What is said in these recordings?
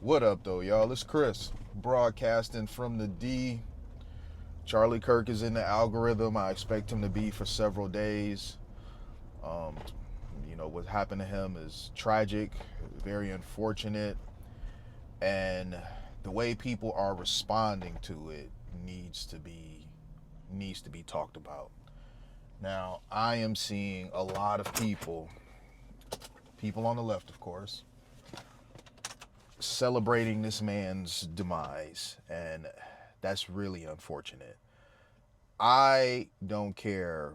What up, though, y'all? It's Chris, broadcasting from the D. Charlie Kirk is in the algorithm. I expect him to be for several days. Um, what happened to him is tragic, very unfortunate, and the way people are responding to it needs to be needs to be talked about. Now, I am seeing a lot of people on the left, of course, celebrating this man's demise, and that's really unfortunate. I don't care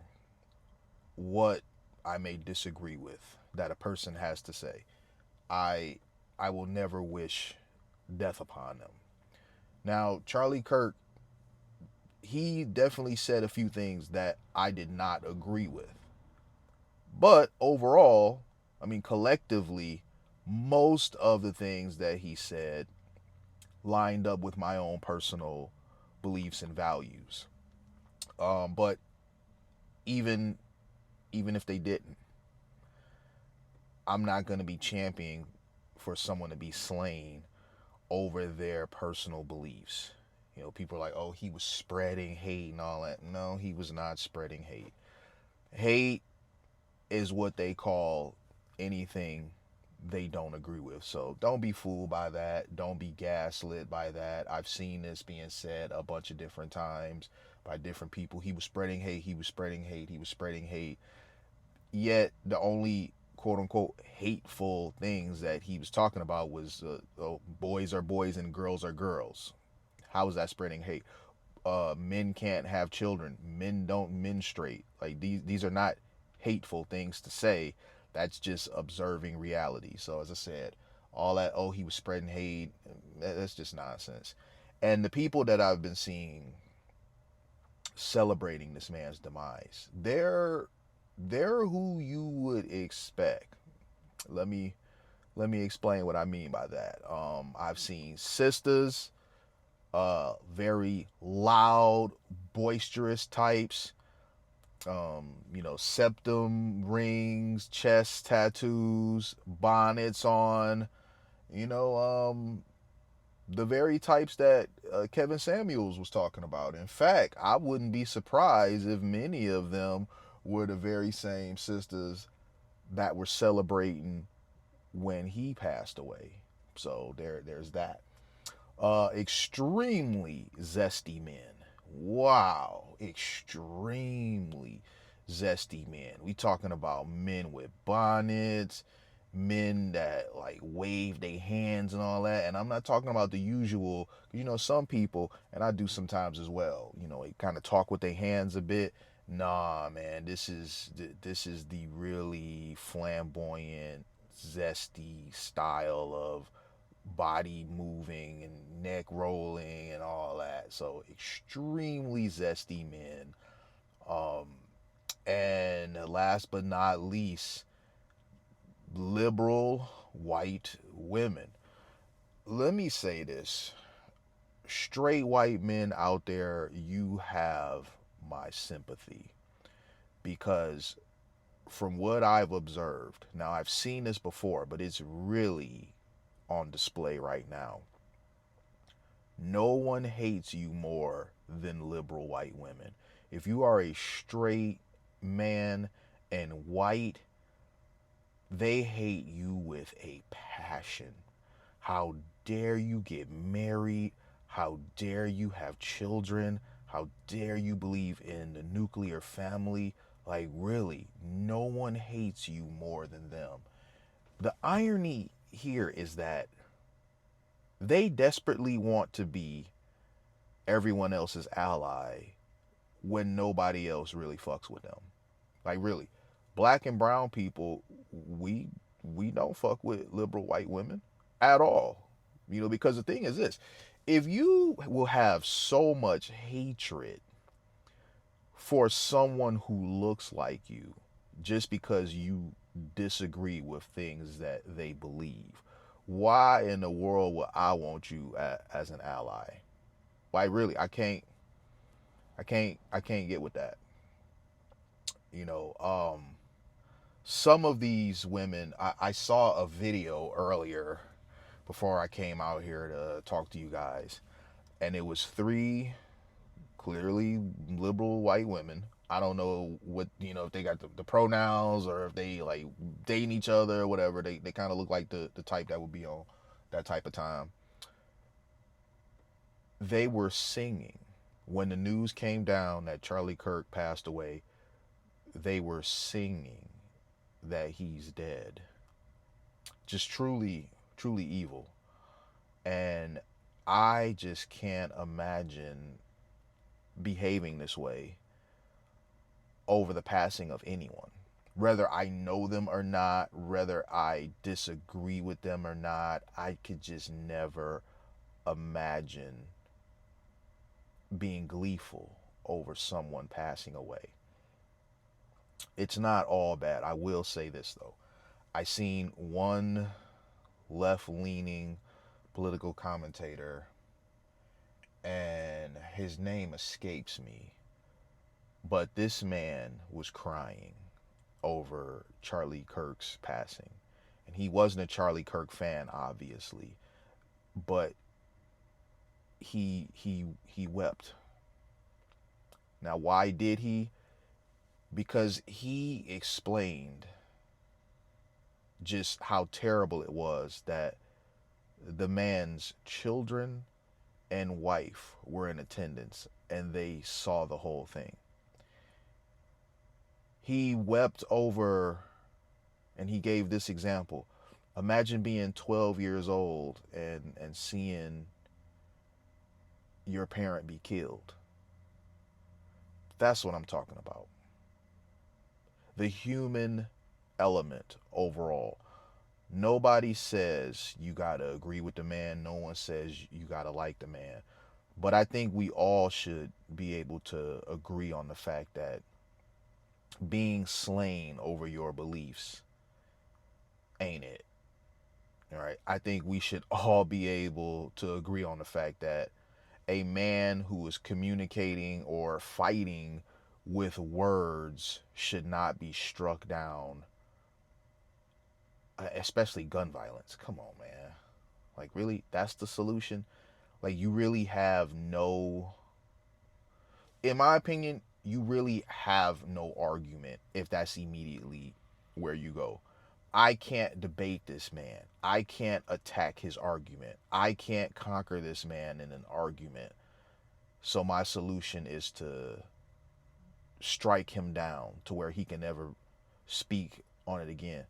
what I may disagree with that a person has to say. I I will never wish death upon them. Now, Charlie Kirk, he definitely said a few things that I did not agree with. But overall, I mean collectively, most of the things that he said lined up with my own personal beliefs and values. But even even if they didn't, I'm not going to be championing for someone to be slain over their personal beliefs. People are like, oh, he was spreading hate and all that. No, he was not spreading hate. Hate is what they call anything they don't agree with. So don't be fooled by that. Don't be gaslit by that. I've seen this being said a bunch of different times by different people. He was spreading hate. He was spreading hate. He was spreading hate. Yet the only quote unquote hateful things that he was talking about was oh, boys are boys and girls are girls. How is that spreading hate? Men can't have children. Men don't menstruate. Like these are not hateful things to say. That's just observing reality. So as I said, all that, oh, he was spreading hate, that's just nonsense. And the people that I've been seeing celebrating this man's demise, they're who you would expect. Let me let me explain what I mean by that. I've seen sisters, very loud, boisterous types. Septum rings, chest tattoos, bonnets on. You know, the very types that Kevin Samuels was talking about. In fact, I wouldn't be surprised if many of them were the very same sisters that were celebrating when he passed away. So there's that. Extremely zesty men. Wow, extremely zesty men. We talking about men with bonnets, men that like wave their hands and all that. And I'm not talking about the usual. Some people, and I do sometimes as well. They kind of talk with their hands a bit. Nah, man, this is the really flamboyant, zesty style of body moving and neck rolling and all that. So extremely zesty men. Um, and last but not least, liberal white women. Let me say this. Straight white men out there, you have my sympathy because from what I've observed, now I've seen this before, but it's really on display right now. No one hates you more than liberal white women. If you are a straight man and white, they hate you with a passion. How dare you get married? How dare you have children? How dare you believe in the nuclear family? Like, really, no one hates you more than them. The irony here is that they desperately want to be everyone else's ally when nobody else really fucks with them. Like, really, black and brown people, we we don't fuck with liberal white women at all. Because the thing is this: if you will have so much hatred for someone who looks like you just because you disagree with things that they believe, why in the world would I want you as an ally? Why, really, I can't get with that. You know, some of these women, I saw a video earlier before I came out here to talk to you guys, and it was three clearly liberal white women. I don't know what, if they got the pronouns or if they like dating each other or whatever. They kind of look like the type that would be on that type of time. They were singing when the news came down that Charlie Kirk passed away. They were singing that he's dead. Just truly, truly evil. And I just can't imagine behaving this way over the passing of anyone. Whether I know them or not, whether I disagree with them or not, I could just never imagine being gleeful over someone passing away. It's not all bad. I will say this though. I seen one left-leaning political commentator, and his name escapes me, but this man was crying over Charlie Kirk's passing. And he wasn't a Charlie Kirk fan, obviously, but he wept. Now, why did he? Because he explained just how terrible it was that the man's children and wife were in attendance and they saw the whole thing. He wept over, and he gave this example. Imagine being 12 years old and seeing your parent be killed. That's what I'm talking about. The human element overall. Nobody says you gotta agree with the man. No one says you gotta like the man. But I think we all should be able to agree on the fact that being slain over your beliefs ain't it. All right. I think we should all be able to agree on the fact that a man who is communicating or fighting with words should not be struck down, especially gun violence. Come on, man. Like, really? That's the solution? Like, you really have no, in my opinion, you really have no argument if that's immediately where you go. I can't debate this man. I can't attack his argument. I can't conquer this man in an argument. So my solution is to strike him down to where he can never speak on it again.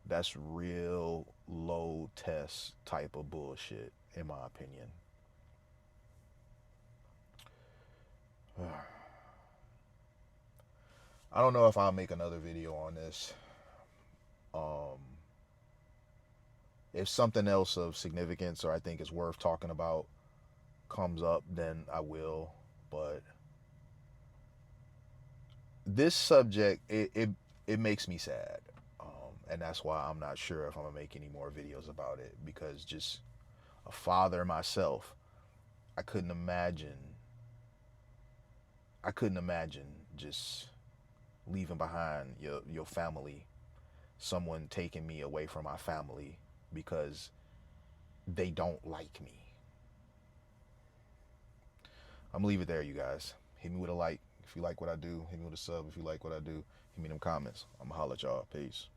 That's real low test type of bullshit, in my opinion. I don't know if I'll make another video on this. Um, if something else of significance or I think is worth talking about comes up, then I will. But this subject, it makes me sad. And that's why I'm not sure if I'm gonna make any more videos about it, because just a father myself, I couldn't imagine just leaving behind your family, someone taking me away from my family because they don't like me. I'm gonna leave it there, you guys. Hit me with a like if you like what I do. Hit me with a sub if you like what I do. Hit me in them comments. I'm gonna holler at y'all. Peace.